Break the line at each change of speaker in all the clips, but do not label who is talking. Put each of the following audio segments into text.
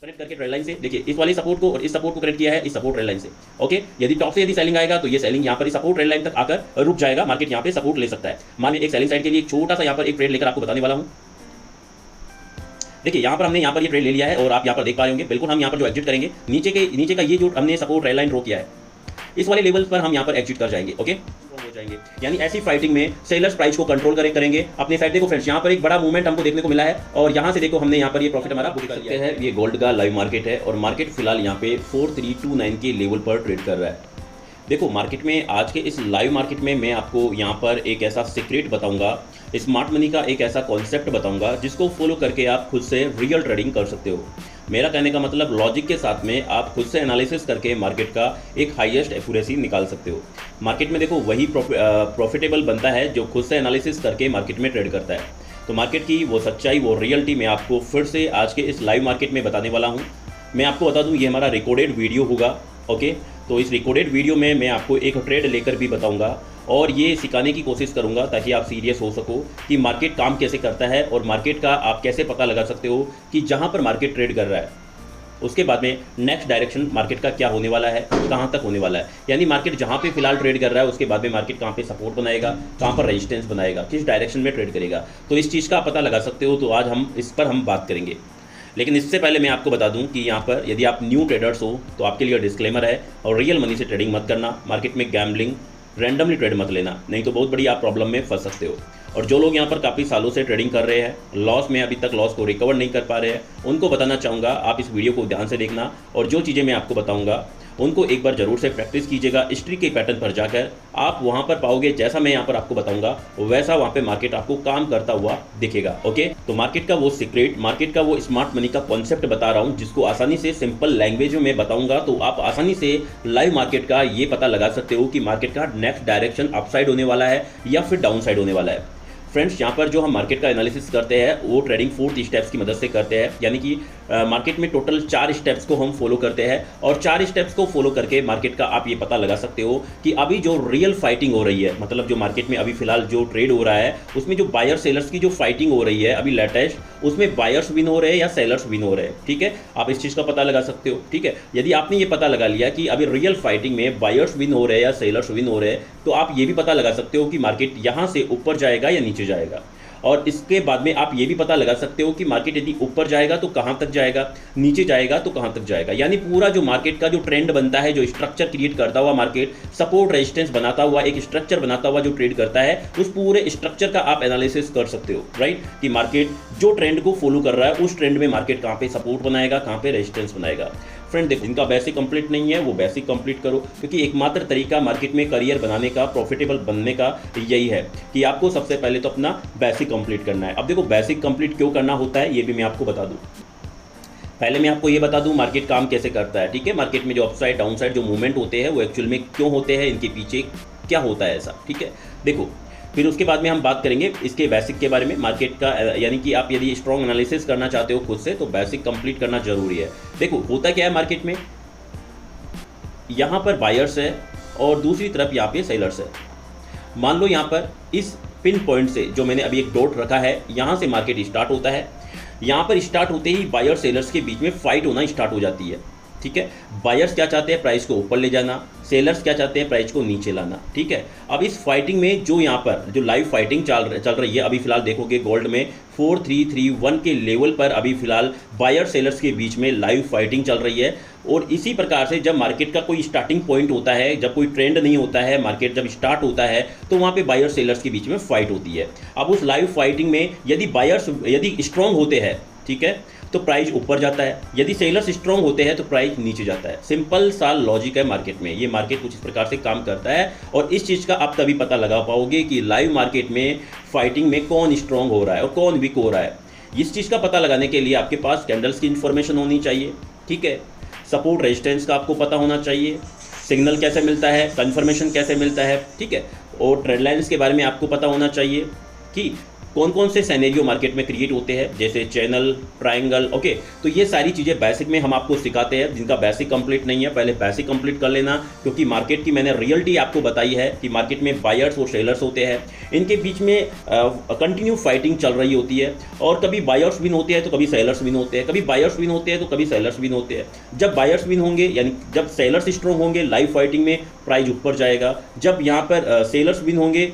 Connect करके trade line से देखिए इस वाली सपोर्ट को और इस सपोर्ट को कनेक्ट किया है इस सपोर्ट ट्रेड लाइन से। ओके, यदि टॉप से यदि सेलिंग आएगा तो ये सेलिंग यहाँ पर इस सपोर्ट ट्रेड लाइन तक आकर रुक जाएगा, मार्केट यहाँ पे सपोर्ट ले सकता है। मान लीजिए एक सेलिंग साइड के लिए एक छोटा सा यहाँ पर एक ट्रेड लेकर आपको बताने वाला हूँ। देखिए यहाँ पर हमने यहाँ पर ये ट्रेड ले लिया है और आप यहाँ पर देख पा रहे होंगे, बिल्कुल हम यहाँ पर जो एग्जिट करेंगे नीचे का ये जो हमने सपोर्ट ट्रेड लाइन ड्रॉ किया है इस वाले लेवल पर हम यहाँ पर एग्जिट कर जाएंगे। ओके, हो जाएंगे, यानी ऐसी फाइटिंग में सेलर्स प्राइस को कंट्रोल करेंगे अपने साइड। देखो फ्रेंड्स, यहाँ पर एक बड़ा मूवमेंट हमको देखने को मिला है और यहाँ से देखो हमने यहाँ पर ये प्रॉफिट हमारा बुक कर लिया है। ये गोल्ड का लाइव मार्केट है और मार्केट फिलहाल यहाँ पे 4329 के लेवल पर ट्रेड कर रहा है। देखो मार्केट में आज के इस लाइव मार्केट में मैं आपको यहाँ पर एक ऐसा सीक्रेट बताऊंगा, स्मार्ट मनी का एक ऐसा कॉन्सेप्ट बताऊंगा जिसको फॉलो करके आप खुद से रियल ट्रेडिंग कर सकते हो। मेरा कहने का मतलब लॉजिक के साथ में आप खुद से एनालिसिस करके मार्केट का एक हाईएस्ट एक्यूरेसी निकाल सकते हो। मार्केट में देखो वही प्रॉफिटेबल बनता है जो खुद से एनालिसिस करके मार्केट में ट्रेड करता है। तो मार्केट की वो सच्चाई, वो रियलिटी मैं आपको फिर से आज के इस लाइव मार्केट में बताने वाला हूँ। मैं आपको बता दूँ ये हमारा रिकॉर्डेड वीडियो होगा। ओके, तो इस रिकॉर्डेड वीडियो में मैं आपको एक ट्रेड लेकर भी बताऊंगा और ये सिखाने की कोशिश करूंगा ताकि आप सीरियस हो सको कि मार्केट काम कैसे करता है और मार्केट का आप कैसे पता लगा सकते हो कि जहां पर मार्केट ट्रेड कर रहा है उसके बाद में नेक्स्ट डायरेक्शन मार्केट का क्या होने वाला है, कहां तक होने वाला है। यानी मार्केट जहां पे फिलहाल ट्रेड कर रहा है उसके बाद में मार्केट कहां पे सपोर्ट बनाएगा, कहां पर रेजिस्टेंस बनाएगा, किस डायरेक्शन में ट्रेड करेगा। तो इस चीज़ का पता लगा सकते हो। तो आज हम इस पर हम बात करेंगे, लेकिन इससे पहले मैं आपको बता दूं कि यहाँ पर यदि आप न्यू ट्रेडर्स हो तो आपके लिए डिस्क्लेमर है और रियल मनी से ट्रेडिंग मत करना। मार्केट में गैम्बलिंग, रैंडमली ट्रेड मत लेना, नहीं तो बहुत बड़ी आप प्रॉब्लम में फंस सकते हो। और जो लोग यहाँ पर काफ़ी सालों से ट्रेडिंग कर रहे हैं, लॉस में अभी तक लॉस को रिकवर नहीं कर पा रहे हैं, उनको बताना चाहूँगा आप इस वीडियो को ध्यान से देखना और जो चीज़ें मैं आपको बताऊँगा उनको एक बार ज़रूर से प्रैक्टिस कीजिएगा। हिस्ट्री के पैटर्न पर जाकर आप वहाँ पर पाओगे जैसा मैं यहाँ पर आपको बताऊँगा वैसा वहाँ पे मार्केट आपको काम करता हुआ दिखेगा। ओके, तो मार्केट का वो सीक्रेट, मार्केट का वो स्मार्ट मनी का कॉन्सेप्ट बता रहा हूँ जिसको आसानी से सिंपल लैंग्वेज में बताऊँगा तो आप आसानी से लाइव मार्केट का ये पता लगा सकते हो कि मार्केट का नेक्स्ट डायरेक्शन अपसाइड होने वाला है या फिर डाउन साइड होने वाला है। फ्रेंड्स, यहाँ पर जो हम मार्केट का एनालिसिस करते हैं वो ट्रेडिंग 4 स्टेप्स की मदद से करते हैं। यानी कि मार्केट में टोटल 4 स्टेप्स को हम फॉलो करते हैं और 4 स्टेप्स को फॉलो करके मार्केट का आप ये पता लगा सकते हो कि अभी जो रियल फाइटिंग हो रही है, मतलब जो मार्केट में अभी फिलहाल जो ट्रेड हो रहा है उसमें जो बायर सेलर्स की जो फाइटिंग हो रही है अभी लेटेस्ट, उसमें बायर्स विन हो रहे हैं या सेलर्स विन हो रहे हैं। ठीक है, आप इस चीज़ का पता लगा सकते हो। ठीक है, यदि आपने ये पता लगा लिया कि अभी रियल फाइटिंग में बायर्स विन हो रहे हैं या सेलर्स विन हो रहे हैं तो आप ये भी पता लगा सकते हो कि मार्केट यहाँ से ऊपर जाएगा या नीचे जाएगा। और इसके बाद में आप ये भी पता लगा सकते हो कि मार्केट यदि ऊपर जाएगा तो कहाँ तक जाएगा, नीचे जाएगा तो कहाँ तक जाएगा। यानी पूरा जो मार्केट का जो ट्रेंड बनता है, जो स्ट्रक्चर क्रिएट करता हुआ मार्केट, सपोर्ट रेजिस्टेंस बनाता हुआ, एक स्ट्रक्चर बनाता हुआ जो ट्रेड करता है, उस पूरे स्ट्रक्चर का आप एनालिसिस कर सकते हो। राइट, कि मार्केट जो ट्रेंड को फॉलो कर रहा है उस ट्रेंड में मार्केट कहाँ पे सपोर्ट बनाएगा, कहाँ पे रेजिस्टेंस बनाएगा। फ्रेंड देखो, जिनका बेसिक कंप्लीट नहीं है वो बेसिक कंप्लीट करो, क्योंकि एकमात्र तरीका मार्केट में करियर बनाने का, प्रॉफिटेबल बनने का यही है कि आपको सबसे पहले तो अपना बेसिक कंप्लीट करना है। अब देखो बेसिक कंप्लीट क्यों करना होता है ये भी मैं आपको बता दूं। पहले मैं आपको ये बता दूं मार्केट काम कैसे करता है। ठीक है, मार्केट में जो अपसाइड डाउन साइड जो मूवमेंट होते हैं वो एक्चुअल में क्यों होते हैं, इनके पीछे क्या होता है ऐसा। ठीक है, देखो फिर उसके बाद में हम बात करेंगे इसके बेसिक के बारे में, मार्केट का। यानी कि आप यदि स्ट्रॉन्ग एनालिसिस करना चाहते हो खुद से तो बेसिक कंप्लीट करना जरूरी है। देखो होता क्या है मार्केट में, यहाँ पर बायर्स है और दूसरी तरफ यहाँ पे सेलर्स है। मान लो यहाँ पर इस पिन पॉइंट से जो मैंने अभी एक डॉट रखा है, यहाँ से मार्केट स्टार्ट होता है। यहाँ पर स्टार्ट होते ही बायर सेलर्स के बीच में फाइट होना स्टार्ट हो जाती है। ठीक है, बायर्स क्या चाहते हैं, प्राइस को ऊपर ले जाना, सेलर्स क्या चाहते हैं, प्राइस को नीचे लाना। ठीक है, अब इस फाइटिंग में जो यहाँ पर जो लाइव फाइटिंग चल रही है, अभी फिलहाल देखोगे गोल्ड में 4331 के लेवल पर अभी फिलहाल बायर सेलर्स के बीच में लाइव फाइटिंग चल रही है। और इसी प्रकार से जब मार्केट का कोई स्टार्टिंग पॉइंट होता है, जब कोई ट्रेंड नहीं होता है, मार्केट जब स्टार्ट होता है तो वहाँ पे बायर सेलर्स के बीच में फाइट होती है। अब उस लाइव फाइटिंग में यदि बायर्स यदि स्ट्रॉन्ग होते हैं, ठीक है, तो प्राइस ऊपर जाता है, यदि सेलर्स स्ट्रॉन्ग होते हैं तो प्राइस नीचे जाता है। सिंपल सा लॉजिक है मार्केट में, ये मार्केट कुछ इस प्रकार से काम करता है। और इस चीज़ का आप तभी पता लगा पाओगे कि लाइव मार्केट में फाइटिंग में कौन स्ट्रॉन्ग हो रहा है और कौन वीक हो रहा है। इस चीज़ का पता लगाने के लिए आपके पास कैंडल्स की इन्फॉर्मेशन होनी चाहिए। ठीक है, सपोर्ट रेजिस्टेंस का आपको पता होना चाहिए, सिग्नल कैसे मिलता है, कन्फर्मेशन कैसे मिलता है। ठीक है, और ट्रेंड लाइन्स के बारे में आपको पता होना चाहिए कि कौन कौन से सिनेरियो मार्केट में क्रिएट होते हैं, जैसे चैनल, ट्रायंगल, ओके। तो ये सारी चीज़ें बेसिक में हम आपको सिखाते हैं। जिनका बेसिक कंप्लीट नहीं है, पहले बेसिक कंप्लीट कर लेना, क्योंकि मार्केट की मैंने रियलिटी आपको बताई है कि मार्केट में बायर्स और सेलर्स होते हैं, इनके बीच में कंटिन्यू फाइटिंग चल रही होती है, और कभी बायर्स विन होते हैं तो कभी सेलर्स विन होते हैं, कभी बायर्स विन होते हैं तो कभी सेलर्स विन होते हैं। जब बायर्स विन होंगे, यानी जब सेलर्स स्ट्रॉन्ग होंगे, लाइव फाइटिंग में प्राइस ऊपर जाएगा। जब यहाँ पर सेलर्स विन होंगे,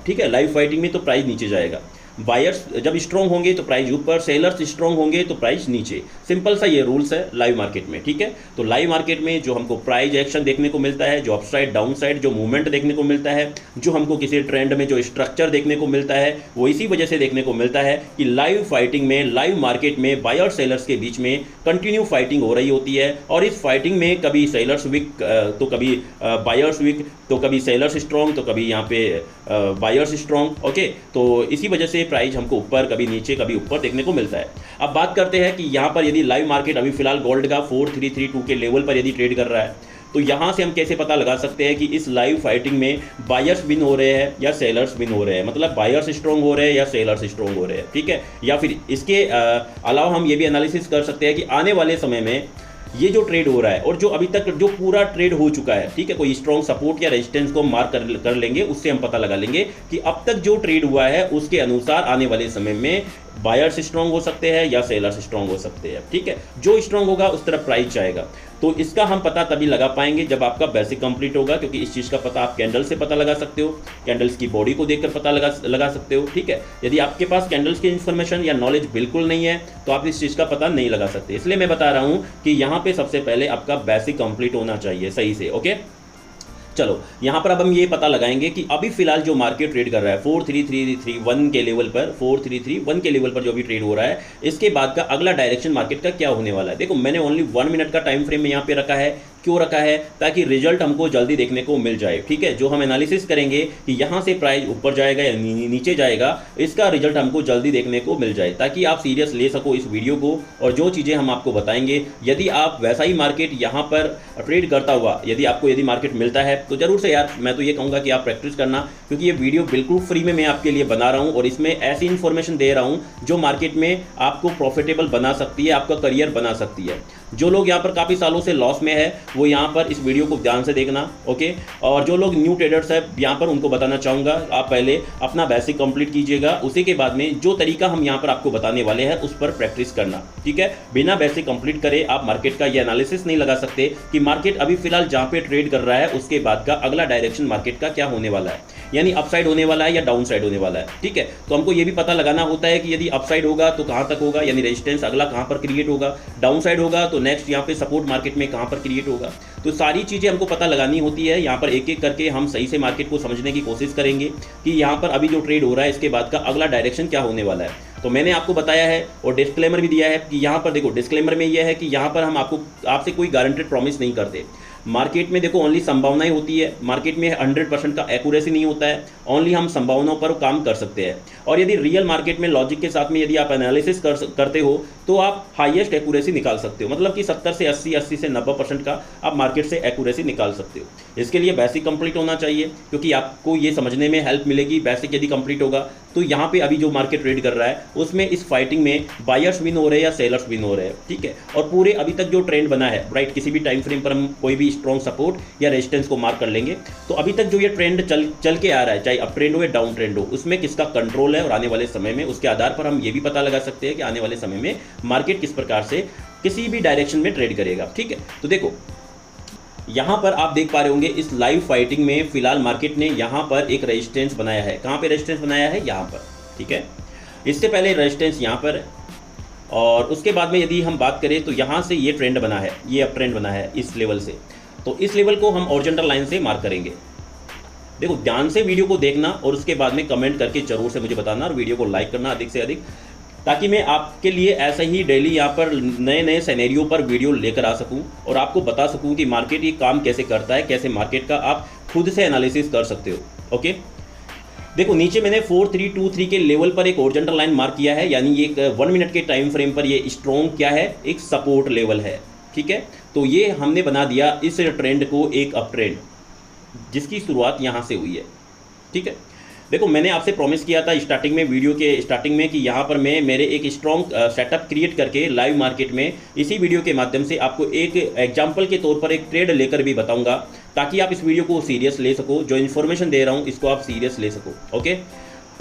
ठीक है, लाइव फाइटिंग में, तो प्राइस नीचे जाएगा। बायर्स जब स्ट्रॉन्ग होंगे तो प्राइस ऊपर, सेलर्स स्ट्रॉन्ग होंगे तो प्राइस नीचे। सिंपल सा ये रूल्स है लाइव मार्केट में, ठीक है। तो लाइव मार्केट में जो हमको प्राइस एक्शन देखने को मिलता है, जो अपसाइड डाउन साइड जो मूवमेंट देखने को मिलता है, जो हमको किसी ट्रेंड में जो स्ट्रक्चर देखने को मिलता है, वो इसी वजह से देखने को मिलता है कि लाइव फाइटिंग में, लाइव मार्केट में बायर सेलर्स के बीच में कंटिन्यू फाइटिंग हो रही होती है। और इस फाइटिंग में कभी सेलर्स वीक तो कभी बायर्स वीक, तो कभी सेलर्स स्ट्रॉन्ग तो कभी यहाँ पे बायर्स स्ट्रॉन्ग, ओके। तो इसी वजह से प्राइस हमको ऊपर, कभी नीचे, कभी ऊपर देखने को मिलता है। अब बात करते हैं कि यहाँ पर यदि लाइव मार्केट अभी फिलहाल गोल्ड का 4332 के लेवल पर यदि ट्रेड कर रहा है, तो यहाँ से हम कैसे पता लगा सकते हैं कि इस लाइव फाइटिंग में बायर्स विन हो रहे हैं या सेलर्स विन हो रहे हैं, मतलब बायर्स स्ट्रॉन्ग हो रहे हैं या सेलर्स स्ट्रॉन्ग हो रहे हैं, ठीक है। या फिर इसके अलावा हम ये भी एनालिसिस कर सकते हैं कि आने वाले समय में ये जो ट्रेड हो रहा है और जो अभी तक जो पूरा ट्रेड हो चुका है, ठीक है, कोई स्ट्रॉन्ग सपोर्ट या रेजिस्टेंस को मार्क कर लेंगे, उससे हम पता लगा लेंगे कि अब तक जो ट्रेड हुआ है उसके अनुसार आने वाले समय में बायर्स स्ट्रॉन्ग हो सकते हैं या सेलर्स स्ट्रॉन्ग हो सकते हैं, ठीक है। जो स्ट्रॉन्ग होगा उस तरफ प्राइस जाएगा। तो इसका हम पता तभी लगा पाएंगे जब आपका बेसिक कंप्लीट होगा, क्योंकि इस चीज़ का पता आप कैंडल से पता लगा सकते हो, कैंडल्स की बॉडी को देखकर पता लगा सकते हो, ठीक है। यदि आपके पास कैंडल्स की इन्फॉर्मेशन या नॉलेज बिल्कुल नहीं है तो आप इस चीज़ का पता नहीं लगा सकते। इसलिए मैं बता रहा हूँ कि यहाँ पे सबसे पहले आपका बेसिक कंप्लीट होना चाहिए सही से, ओके। चलो यहाँ पर अब हम ये पता लगाएंगे कि अभी फिलहाल जो मार्केट ट्रेड कर रहा है 4331 के लेवल पर, 4331 के लेवल पर जो अभी ट्रेड हो रहा है, इसके बाद का अगला डायरेक्शन मार्केट का क्या होने वाला है। देखो मैंने ओनली 1 मिनट का टाइम फ्रेम में यहाँ पे रखा है। क्यों रखा है? ताकि रिजल्ट हमको जल्दी देखने को मिल जाए, ठीक है। जो हम एनालिसिस करेंगे कि यहाँ से प्राइस ऊपर जाएगा या नीचे जाएगा, इसका रिजल्ट हमको जल्दी देखने को मिल जाए, ताकि आप सीरियस ले सको इस वीडियो को। और जो चीज़ें हम आपको बताएंगे, यदि आप वैसा ही मार्केट यहाँ पर ट्रेड करता हुआ यदि मार्केट मिलता है तो जरूर से यार मैं तो ये कहूँगा कि आप प्रैक्टिस करना, क्योंकि ये वीडियो बिल्कुल फ्री में मैं आपके लिए बना रहा हूँ और इसमें ऐसी इन्फॉर्मेशन दे रहा हूँ जो मार्केट में आपको प्रॉफिटेबल बना सकती है, आपका करियर बना सकती है। जो लोग यहाँ पर काफ़ी सालों से लॉस में है वो यहाँ पर इस वीडियो को ध्यान से देखना, ओके। और जो लोग न्यू ट्रेडर्स है यहाँ पर उनको बताना चाहूँगा, आप पहले अपना बेसिक कंप्लीट कीजिएगा, उसी के बाद में जो तरीका हम यहाँ पर आपको बताने वाले हैं उस पर प्रैक्टिस करना, ठीक है। बिना बेसिक कंप्लीट करे आप मार्केट का ये एनालिसिस नहीं लगा सकते कि मार्केट अभी फिलहाल जहाँ पे ट्रेड कर रहा है उसके बाद का अगला डायरेक्शन मार्केट का क्या होने वाला है, यानी अपसाइड होने वाला है या डाउन साइड होने वाला है, ठीक है। तो हमको ये भी पता लगाना होता है कि यदि अपसाइड होगा तो कहाँ तक होगा, यानी रेजिस्टेंस अगला कहाँ पर क्रिएट होगा, डाउन साइड होगा तो नेक्स्ट यहाँ पे सपोर्ट मार्केट में कहाँ पर क्रिएट होगा। तो सारी चीज़ें हमको पता लगानी होती है। यहाँ पर एक एक करके हम सही से मार्केट को समझने की कोशिश करेंगे कि यहाँ पर अभी जो ट्रेड हो रहा है इसके बाद का अगला डायरेक्शन क्या होने वाला है। तो मैंने आपको बताया है और डिस्क्लेमर भी दिया है कि यहाँ पर देखो, डिस्क्लेमर में यह है कि यहाँ पर हम आपसे कोई गारंटेड प्रॉमिस नहीं करते। मार्केट में देखो ओनली संभावनाएं होती है, मार्केट में 100% का एक्यूरेसी नहीं होता है, ओनली हम संभावनाओं पर काम कर सकते हैं। और यदि रियल मार्केट में लॉजिक के साथ में यदि आप एनालिसिस करते हो तो आप हाईएस्ट एक्यूरेसी निकाल सकते हो, मतलब कि 70 से 80 से 90% का आप मार्केट से एक्यूरेसी निकाल सकते हो। इसके लिए बेसिक कंप्लीट होना चाहिए, क्योंकि आपको ये समझने में हेल्प मिलेगी। बेसिक यदि कंप्लीट होगा तो यहाँ पे अभी जो मार्केट ट्रेड कर रहा है उसमें इस फाइटिंग में बायर्स विन हो रहे हैं या सेलर्स विन हो रहे हैं, ठीक है। और पूरे अभी तक जो ट्रेंड बना है, राइट, किसी भी टाइम फ्रेम पर हम कोई भी स्ट्रॉन्ग सपोर्ट या रेजिस्टेंस को मार्क कर लेंगे, तो अभी तक जो ये ट्रेंड चल के आ रहा है, चाहे अप ट्रेंड हो या डाउन ट्रेंड हो, उसमें किसका कंट्रोल है और आने वाले समय में उसके आधार पर हम ये भी पता लगा सकते हैं कि आने वाले समय में मार्केट किस प्रकार से किसी भी डायरेक्शन में ट्रेड करेगा, ठीक है। तो देखो यहाँ पर आप देख पा रहे होंगे इस लाइव फाइटिंग में फिलहाल मार्केट ने यहाँ पर एक रेजिस्टेंस बनाया है। कहाँ पे रेजिस्टेंस बनाया है? यहाँ पर, ठीक है। इससे पहले रेजिस्टेंस यहाँ पर है और उसके बाद में यदि हम बात करें तो यहाँ से ये ट्रेंड बना है, ये अप ट्रेंड बना है इस लेवल से। तो इस लेवल को हम हॉरिजॉन्टल लाइन से मार्क करेंगे। देखो ध्यान से वीडियो को देखना और उसके बाद में कमेंट करके जरूर से मुझे बताना और वीडियो को लाइक करना अधिक से अधिक, ताकि मैं आपके लिए ऐसे ही डेली यहाँ पर नए नए सिनेरियो पर वीडियो लेकर आ सकूँ और आपको बता सकूँ कि मार्केट ये काम कैसे करता है, कैसे मार्केट का आप खुद से एनालिसिस कर सकते हो, ओके। देखो नीचे मैंने 4323 के लेवल पर एक हॉरिजॉन्टल लाइन मार्क किया है, यानी ये 1 मिनट के टाइम फ्रेम पर ये स्ट्रॉन्ग क्या है, एक सपोर्ट लेवल है, ठीक है। तो ये हमने बना दिया इस ट्रेंड को एक अप ट्रेंड, जिसकी शुरुआत यहाँ से हुई है, ठीक है। देखो मैंने आपसे प्रॉमिस किया था स्टार्टिंग में, वीडियो के स्टार्टिंग में, कि यहाँ पर मैं मेरे एक स्ट्रॉन्ग सेटअप क्रिएट करके लाइव मार्केट में इसी वीडियो के माध्यम से आपको एक एग्जांपल के तौर पर एक ट्रेड लेकर भी बताऊंगा, ताकि आप इस वीडियो को सीरियस ले सको, जो इन्फॉर्मेशन दे रहा हूँ इसको आप सीरियस ले सको। ओके,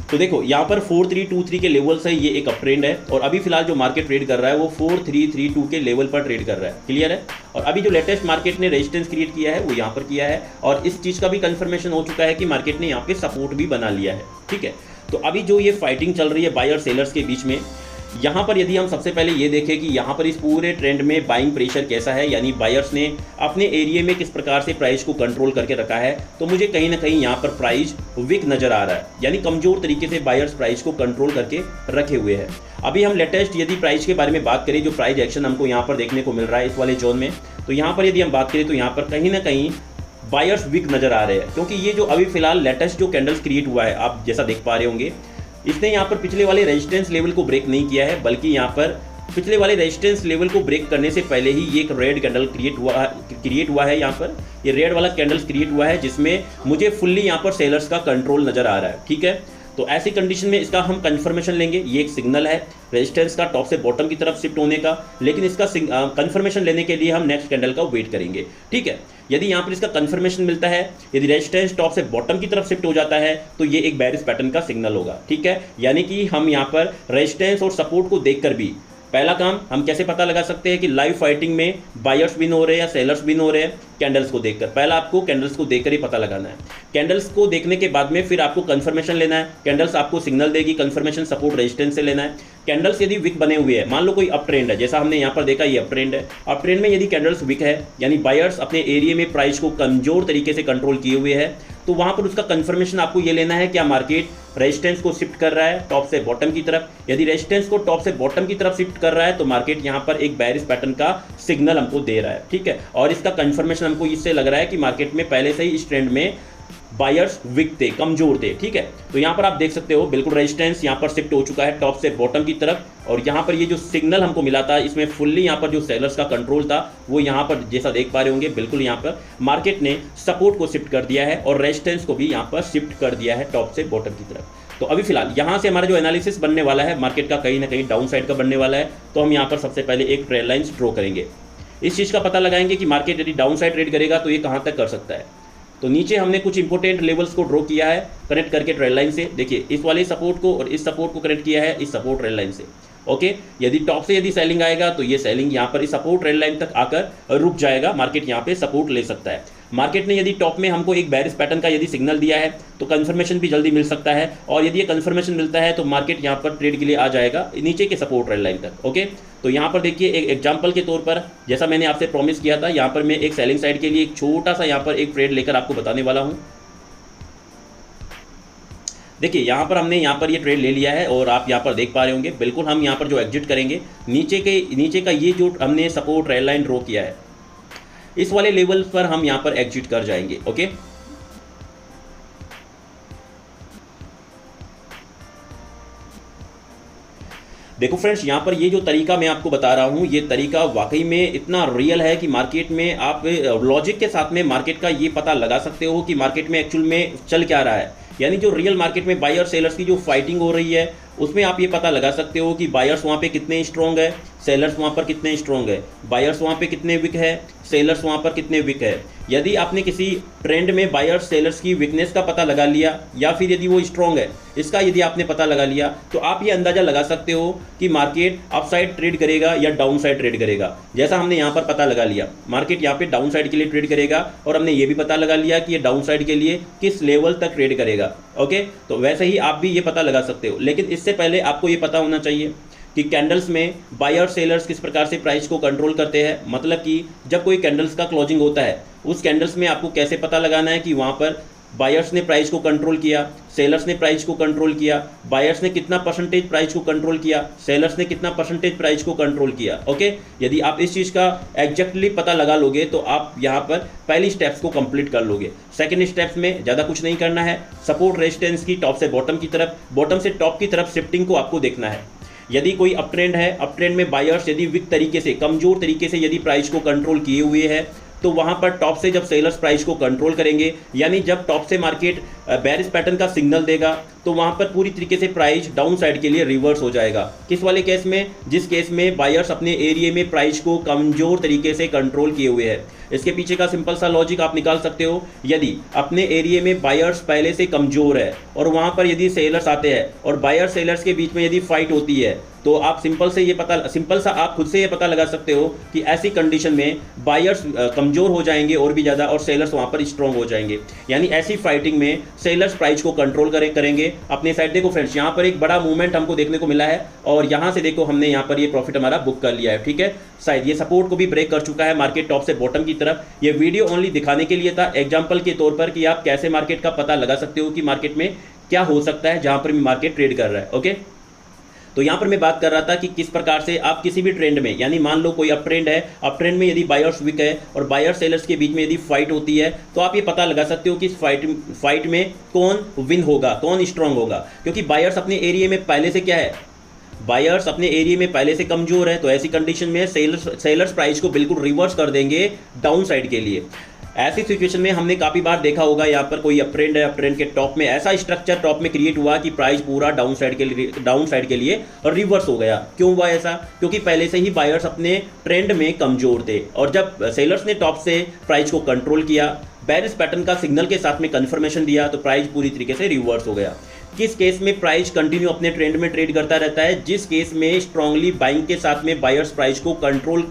तो देखो यहाँ पर 4323 के लेवल्स है, ये एक अप ट्रेंड है और अभी फिलहाल जो मार्केट ट्रेड कर रहा है वो 4332 के लेवल पर ट्रेड कर रहा है। क्लियर है? और अभी जो लेटेस्ट मार्केट ने रेजिस्टेंस क्रिएट किया है वो यहाँ पर किया है और इस चीज़ का भी कंफर्मेशन हो चुका है कि मार्केट ने यहाँ पे सपोर्ट भी बना लिया है। ठीक है, तो अभी जो ये फाइटिंग चल रही है बायर सेलर्स के बीच में, यहाँ पर यदि हम सबसे पहले ये देखें कि यहाँ पर इस पूरे ट्रेंड में बाइंग प्रेशर कैसा है, यानी बायर्स ने अपने एरिया में किस प्रकार से प्राइस को कंट्रोल करके रखा है, तो मुझे कहीं ना कहीं यहाँ पर प्राइस वीक नज़र आ रहा है, यानी कमज़ोर तरीके से बायर्स प्राइस को कंट्रोल करके रखे हुए हैं। अभी हम लेटेस्ट यदि प्राइस के बारे में बात करें, जो प्राइस एक्शन हमको यहाँ पर देखने को मिल रहा है इस वाले जोन में, तो यहाँ पर यदि हम बात करें तो यहाँ पर कहीं ना कहीं बायर्स वीक नज़र आ रहे हैं, क्योंकि ये जो अभी फिलहाल लेटेस्ट जो कैंडल्स क्रिएट हुआ है, आप जैसा देख पा रहे होंगे, इसने यहाँ पर पिछले वाले रेजिस्टेंस लेवल को ब्रेक नहीं किया है, बल्कि यहाँ पर पिछले वाले रेजिस्टेंस लेवल को ब्रेक करने से पहले ही ये एक रेड कैंडल क्रिएट हुआ है। यहाँ पर ये रेड वाला कैंडल्स क्रिएट हुआ है, जिसमें मुझे फुल्ली यहाँ पर सेलर्स का कंट्रोल नजर आ रहा है। ठीक है, तो ऐसी कंडीशन में इसका हम कंफर्मेशन लेंगे। ये एक सिग्नल है रेजिस्टेंस का टॉप से बॉटम की तरफ शिफ्ट होने का, लेकिन इसका कंफर्मेशन लेने के लिए हम नेक्स्ट कैंडल का वेट करेंगे। ठीक है, यदि यहाँ पर इसका कंफर्मेशन मिलता है, यदि रेजिस्टेंस टॉप से बॉटम की तरफ शिफ्ट हो जाता है, तो ये एक बेयरिश पैटर्न का सिग्नल होगा। ठीक है, यानी कि हम यहाँ पर रेजिस्टेंस और सपोर्ट को देखकर भी, पहला काम हम कैसे पता लगा सकते हैं कि लाइव फाइटिंग में बायर्स विन हो रहे हैं या सेलर्स विन हो रहे हैं? कैंडल्स को देखकर। पहला आपको कैंडल्स को देखकर ही पता लगाना है। कैंडल्स को देखने के बाद में फिर आपको कंफर्मेशन लेना है। कैंडल्स आपको सिग्नल देगी, कंफर्मेशन सपोर्ट रेजिस्टेंस से लेना है। कैंडल्स यदि विक बने हुए हैं, मान लो कोई अप ट्रेंड है, जैसा हमने यहाँ पर देखा ये अप ट्रेंड है, अप ट्रेंड में यदि कैंडल्स विक है, यानी बायर्स अपने एरिया में प्राइस को कमजोर तरीके से कंट्रोल किए हुए हैं, तो वहाँ पर उसका कंफर्मेशन आपको ये लेना है, क्या मार्केट रेजिस्टेंस को शिफ्ट कर रहा है टॉप से बॉटम की तरफ? यदि रेजिस्टेंस को टॉप से बॉटम की तरफ शिफ्ट कर रहा है, तो मार्केट यहाँ पर एक बेयरिश पैटर्न का सिग्नल हमको दे रहा है। ठीक है, और इसका कंफर्मेशन हमको इससे लग रहा है कि मार्केट में पहले से ही इस ट्रेंड में बायर्स वीक थे, कमजोर थे। ठीक है, तो यहाँ पर आप देख सकते हो बिल्कुल रेजिस्टेंस यहाँ पर शिफ्ट हो चुका है टॉप से बॉटम की तरफ, और यहाँ पर ये जो सिग्नल हमको मिला था, इसमें फुल्ली यहाँ पर जो सेलर्स का कंट्रोल था, वो यहाँ पर जैसा देख पा रहे होंगे, बिल्कुल यहाँ पर मार्केट ने सपोर्ट को शिफ्ट कर दिया है और रेजिस्टेंस को भी यहाँ पर शिफ्ट कर दिया है टॉप से बॉटम की तरफ। तो अभी फिलहाल यहाँ से हमारा जो एनालिसिस बनने वाला है मार्केट का, कहीं ना कहीं डाउन साइड का बनने वाला है। तो हम यहाँ पर सबसे पहले एक ट्रेड लाइन ड्रॉ करेंगे, इस चीज़ का पता लगाएंगे कि मार्केट यदि डाउन साइड ट्रेड करेगा तो ये कहाँ तक कर सकता है। तो नीचे हमने कुछ इंपॉर्टेंट लेवल्स को ड्रॉ किया है कनेक्ट करके ट्रेड लाइन से। देखिए इस वाले सपोर्ट को और इस सपोर्ट को कनेक्ट किया है इस सपोर्ट ट्रेड लाइन से। ओके, यदि टॉप से यदि सेलिंग आएगा तो ये सेलिंग यहाँ पर इस सपोर्ट ट्रेड लाइन तक आकर रुक जाएगा, मार्केट यहाँ पे सपोर्ट ले सकता है। मार्केट ने यदि टॉप में हमको एक बेयरिश पैटर्न का यदि सिग्नल दिया है तो कंफर्मेशन भी जल्दी मिल सकता है, और यदि ये कंफर्मेशन मिलता है तो मार्केट यहाँ पर ट्रेड के लिए आ जाएगा नीचे के सपोर्ट ट्रेड लाइन तक। ओके, तो यहाँ पर देखिए एक एग्जांपल के तौर पर, जैसा मैंने आपसे प्रॉमिस किया था, यहाँ पर मैं एक सेलिंग साइड के लिए एक छोटा सा यहाँ पर एक ट्रेड लेकर आपको बताने वाला हूँ। देखिए यहाँ पर हमने यहाँ पर ये ट्रेड ले लिया है और आप यहाँ पर देख पा रहे होंगे, बिल्कुल हम यहाँ पर जो एग्जिट करेंगे, नीचे का ये जो हमने सपोर्ट ट्रेड लाइन ड्रॉ किया है, इस वाले लेवल पर हम यहाँ पर एग्जिट कर जाएंगे। ओके, देखो फ्रेंड्स, यहाँ पर ये जो तरीका मैं आपको बता रहा हूँ, ये तरीका वाकई में इतना रियल है कि मार्केट में आप लॉजिक के साथ में मार्केट का ये पता लगा सकते हो कि मार्केट में एक्चुअल में चल क्या रहा है। यानी जो रियल मार्केट में बायर सेलर्स की जो फाइटिंग हो रही है, उसमें आप ये पता लगा सकते हो कि बायर्स वहाँ पे कितने स्ट्रॉन्ग है, सेलर्स वहाँ पर कितने स्ट्रॉन्ग है, बायर्स वहाँ पे कितने वीक है, सेलर्स वहाँ पर कितने वीक है। यदि आपने किसी ट्रेंड में बायर्स सेलर्स की वीकनेस का पता लगा लिया, या फिर यदि वो स्ट्रॉन्ग है इसका यदि आपने पता लगा लिया, तो आप ये अंदाज़ा लगा सकते हो कि मार्केट अप साइड ट्रेड करेगा या डाउन साइड ट्रेड करेगा। जैसा हमने यहाँ पर पता लगा लिया मार्केट यहाँ पे डाउन साइड के लिए ट्रेड करेगा, और हमने ये भी पता लगा लिया कि ये डाउन साइड के लिए किस लेवल तक ट्रेड करेगा। ओके, तो वैसे ही आप भी ये पता लगा सकते हो, लेकिन इससे पहले आपको ये पता होना चाहिए कि कैंडल्स में बायर सेलर्स किस प्रकार से प्राइस को कंट्रोल करते हैं। मतलब कि जब कोई कैंडल्स का क्लोजिंग होता है, उस कैंडल्स में आपको कैसे पता लगाना है कि वहाँ पर बायर्स ने प्राइस को कंट्रोल किया, सेलर्स ने प्राइस को कंट्रोल किया, बायर्स ने कितना परसेंटेज प्राइस को कंट्रोल किया, सेलर्स ने कितना परसेंटेज प्राइस को कंट्रोल किया। ओके, यदि आप इस चीज़ का एग्जैक्टली पता लगा लोगे तो आप यहाँ पर पहली स्टेप्स को कंप्लीट कर लोगे। सेकंड स्टेप्स में ज़्यादा कुछ नहीं करना है, सपोर्ट रेजिस्टेंस की टॉप से बॉटम की तरफ, बॉटम से टॉप की तरफ शिफ्टिंग को आपको देखना है। यदि कोई अप ट्रेंड है, अप ट्रेंड में बायर्स यदि वीक तरीके से, कमजोर तरीके से यदि प्राइस को कंट्रोल किए हुए हैं, तो वहां पर टॉप से जब सेलर्स प्राइस को कंट्रोल करेंगे, यानी जब टॉप से मार्केट बेरिश पैटर्न का सिग्नल देगा, तो वहां पर पूरी तरीके से प्राइस डाउन साइड के लिए रिवर्स हो जाएगा। किस वाले केस में? जिस केस में बायर्स अपने एरिया में प्राइस को कमजोर तरीके से कंट्रोल किए हुए हैं। इसके पीछे का सिंपल सा लॉजिक आप निकाल सकते हो। यदि अपने एरिया में बायर्स पहले से कमजोर है और वहां पर यदि सेलर्स आते हैं और बायर सेलर्स के बीच में यदि फाइट होती है, तो आप सिंपल सा आप खुद से ये पता लगा सकते हो कि ऐसी कंडीशन में बायर्स कमजोर हो जाएंगे और भी ज़्यादा, और सेलर्स वहाँ पर स्ट्रॉन्ग हो जाएंगे। यानी ऐसी फाइटिंग में सेलर्स प्राइस को कंट्रोल करेंगे अपने साइड। देखो फ्रेंड्स, यहाँ पर एक बड़ा मूवमेंट हमको देखने को मिला है और यहाँ से देखो हमने यहाँ पर ये प्रॉफिट हमारा बुक कर लिया है। ठीक है, शायद ये सपोर्ट को भी ब्रेक कर चुका है मार्केट टॉप से बॉटम की तरफ। ये वीडियो ओनली दिखाने के लिए था, एग्जाम्पल के तौर पर, कि आप कैसे मार्केट का पता लगा सकते हो कि मार्केट में क्या हो सकता है जहाँ पर भी मार्केट ट्रेड कर रहा है। ओके, तो यहाँ पर मैं बात कर रहा था कि किस प्रकार से आप किसी भी ट्रेंड में, यानी मान लो कोई अप ट्रेंड है, अप ट्रेंड में यदि बायर्स वीक है और बायर सेलर्स के बीच में यदि फाइट होती है, तो आप ये पता लगा सकते हो कि इस फाइट में कौन विन होगा, कौन स्ट्रांग होगा। क्योंकि बायर्स अपने एरिया में पहले से क्या है, बायर्स अपने एरिया में पहले से कमजोर है, तो ऐसी कंडीशन में सेलर्स प्राइस को बिल्कुल रिवर्स कर देंगे डाउन साइड के लिए। ऐसी सिचुएशन में हमने काफ़ी बार देखा होगा, यहाँ पर कोई अप ट्रेंड है, अप ट्रेंड के टॉप में ऐसा स्ट्रक्चर टॉप में क्रिएट हुआ कि प्राइस पूरा डाउन साइड के लिए रिवर्स हो गया। क्यों हुआ ऐसा? क्योंकि पहले से ही बायर्स अपने ट्रेंड में कमजोर थे, और जब सेलर्स ने टॉप से प्राइस को कंट्रोल किया, बेरिश पैटर्न का सिग्नल के साथ में कंफर्मेशन दिया, तो प्राइस पूरी तरीके से रिवर्स हो गया। किस केस में प्राइस कंटिन्यू अपने ट्रेंड में ट्रेड करता रहता है? जिस केस में स्ट्रांगली बाइंग के साथ में बायर्स प्राइस को कंट्रोल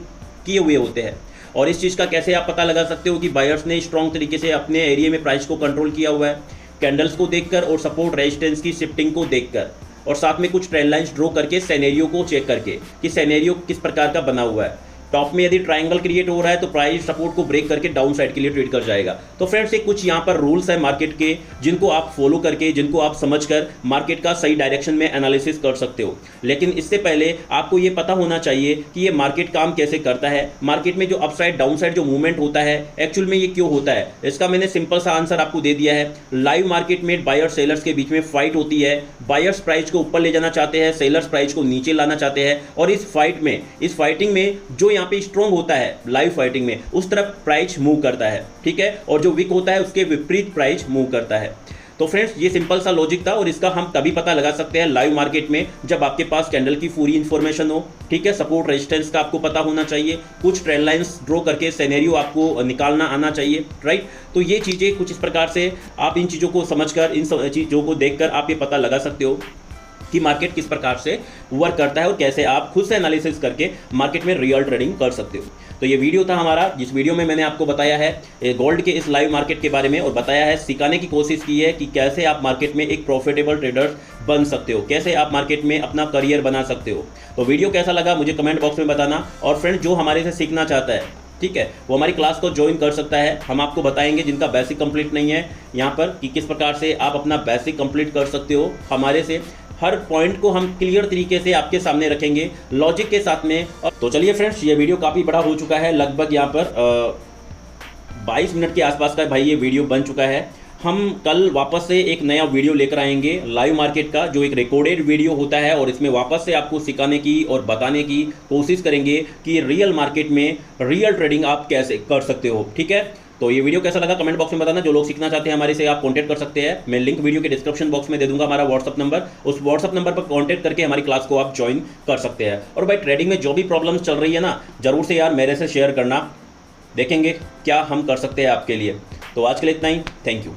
किए हुए होते हैं। और इस चीज़ का कैसे आप पता लगा सकते हो कि बायर्स ने स्ट्रॉन्ग तरीके से अपने एरिया में प्राइस को कंट्रोल किया हुआ है? कैंडल्स को देखकर और सपोर्ट रेजिस्टेंस की शिफ्टिंग को देखकर, और साथ में कुछ ट्रेंड लाइंस ड्रॉ करके, सिनेरियो को चेक करके कि सिनेरियो किस प्रकार का बना हुआ है। टॉप में यदि ट्रायंगल क्रिएट हो रहा है तो प्राइस सपोर्ट को ब्रेक करके डाउन साइड के लिए ट्रेड कर जाएगा। तो फ्रेंड्स, ये कुछ यहाँ पर रूल्स है मार्केट के, जिनको आप फॉलो करके, जिनको आप समझकर मार्केट का सही डायरेक्शन में एनालिसिस कर सकते हो। लेकिन इससे पहले आपको ये पता होना चाहिए कि ये मार्केट काम कैसे करता है, मार्केट में जो अपसाइड डाउन साइड जो मूवमेंट होता है एक्चुअल में ये क्यों होता है। इसका मैंने सिंपल सा आंसर आपको दे दिया है। लाइव मार्केट में बायर सेलर्स के बीच में फाइट होती है, बायर्स प्राइस को ऊपर ले जाना चाहते हैं, सेलर्स प्राइस को नीचे लाना चाहते हैं, और इस फाइटिंग में जो यहाँ पे स्ट्रॉन्ग होता है लाइव फाइटिंग में, उस तरफ प्राइस मूव करता है। ठीक है, और जो वीक होता है उसके विपरीत प्राइस मूव करता है। तो फ्रेंड्स, ये सिंपल सा लॉजिक था, और इसका हम तभी पता लगा सकते हैं लाइव मार्केट में जब आपके पास कैंडल की पूरी इंफॉर्मेशन हो। ठीक है, सपोर्ट रेजिस्टेंस का आपको पता होना चाहिए, कुछ ट्रेंड लाइंस ड्रॉ करके सिनेरियो आपको निकालना आना चाहिए। राइट, तो ये चीज़ें कुछ इस प्रकार से आप इन चीज़ों को समझकर, इन चीज़ों को देखकर आप ये पता लगा सकते हो कि मार्केट किस प्रकार से वर्क करता है और कैसे आप खुद से एनालिसिस करके मार्केट में रियल ट्रेडिंग कर सकते हो। तो ये वीडियो था हमारा, जिस वीडियो में मैंने आपको बताया है गोल्ड के इस लाइव मार्केट के बारे में, और बताया है, सिखाने की कोशिश की है कि कैसे आप मार्केट में एक प्रॉफिटेबल ट्रेडर बन सकते हो, कैसे आप मार्केट में अपना करियर बना सकते हो। तो वीडियो कैसा लगा मुझे कमेंट बॉक्स में बताना। और फ्रेंड, जो हमारे से सीखना चाहता है, ठीक है, वो हमारी क्लास को ज्वाइन कर सकता है। हम आपको बताएंगे, जिनका बेसिक कंप्लीट नहीं है यहाँ पर, कि किस प्रकार से आप अपना बेसिक कंप्लीट कर सकते हो हमारे से। हर पॉइंट को हम क्लियर तरीके से आपके सामने रखेंगे लॉजिक के साथ में। तो चलिए फ्रेंड्स, ये वीडियो काफ़ी बड़ा हो चुका है, लगभग यहाँ पर 22 मिनट के आसपास का भाई ये वीडियो बन चुका है। हम कल वापस से एक नया वीडियो लेकर आएंगे लाइव मार्केट का, जो एक रिकॉर्डेड वीडियो होता है, और इसमें वापस से आपको सिखाने की और बताने की कोशिश करेंगे कि रियल मार्केट में रियल ट्रेडिंग आप कैसे कर सकते हो। ठीक है, तो ये वीडियो कैसा लगा कमेंट बॉक्स में बताना। जो लोग सीखना चाहते हैं हमारे से, आप कांटेक्ट कर सकते हैं। मैं लिंक वीडियो के डिस्क्रिप्शन बॉक्स में दे दूंगा, हमारा व्हाट्सअप नंबर। उस व्हाट्सअप नंबर पर कांटेक्ट करके हमारी क्लास को आप ज्वाइन कर सकते हैं। और भाई, ट्रेडिंग में जो भी प्रॉब्लम्स चल रही है ना, जरूर से यार मेरे से शेयर करना, देखेंगे क्या हम कर सकते हैं आपके लिए। तो आज के लिए इतना ही, थैंक यू।